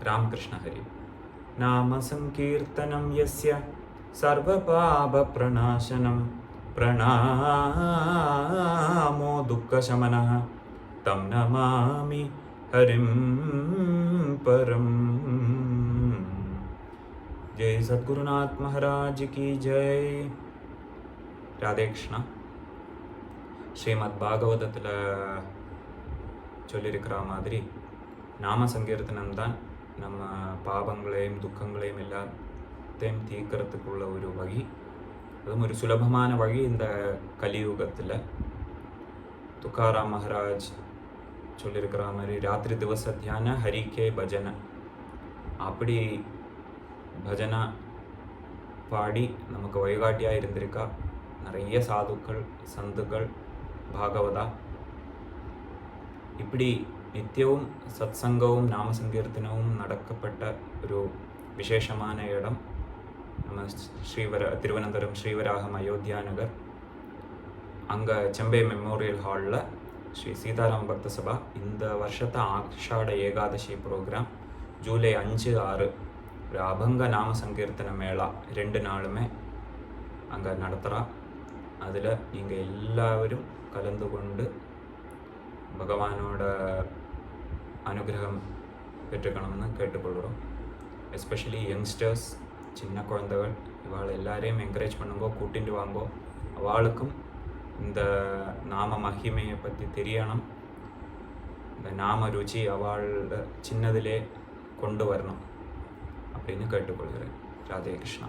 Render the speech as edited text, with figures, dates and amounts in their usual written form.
रामकृष्ण हरि। नाम संकीर्तनं यस्य सर्वपापप्रणाशनं प्रणामो दुःखशमनः तं नमामि हरिं परम्। जय सद्गुरुनाथ महाराज की जय। राधे कृष्ण। ஸ்ரீமத் பாகவதத்தில் சொல்லியிருக்கிற மாதிரி நாம சங்கீர்த்தனம் தான் நம்ம பாவங்களையும் துக்கங்களையும் எல்லாத்தையும் தீர்க்கறதுக்குள்ள ஒரு வழி. அதுவும் ஒரு சுலபமான வழி இந்த கலியுகத்தில். துக்காராம் மகாராஜ் சொல்லியிருக்கிற மாதிரி ராத்திரி திவச தியான ஹரிக்கே பஜனை. அப்படி பஜனை பாடி நமக்கு வழிகாட்டியாக இருந்திருக்கா நிறைய சாதுக்கள், சந்துக்கள், பாகவதா. இப்படி நித்தியവും സത്സംഗവും നാമസങ്കീർത്തനവും നടക്കപ്പെട്ട ഒരു വിശേഷமான ഇടം நம்ம திருவனந்தபுரம் ஸ்ரீவராகம் அயோத்தியா நகர். அங்கே செம்பை மெமோரியல் ஹாலில் ஸ்ரீ சீதாராம் பக்த சபா இந்த வருஷத்தை ஆஷாட ஏகாதசி ப்ரோக்ராம் ஜூலை 5, 6 ஒரு அபங்க நாம சங்கீர்த்தன மேளா 2 நாளுமே அங்கே நடத்துகிறா. அதில் நீங்கள் எல்லாரும் கலந்து கொண்டு பகவானோட அனுகிரகம் பெற்றுக்கணும்னு கேட்டுக்கொள்கிறோம். எஸ்பெஷலி யங்ஸ்டர்ஸ், சின்ன குழந்தைகள், இவாளை எல்லாரையும் என்கரேஜ் பண்ணுங்கோ, கூட்டிட்டு வாங்கோ. அவளுக்கும் இந்த நாம மகிமையை பற்றி தெரியணும். இந்த நாம ருச்சி அவள் சின்னதிலே கொண்டு வரணும் அப்படின்னு கேட்டுக்கொள்கிறேன். ராதே கிருஷ்ணா.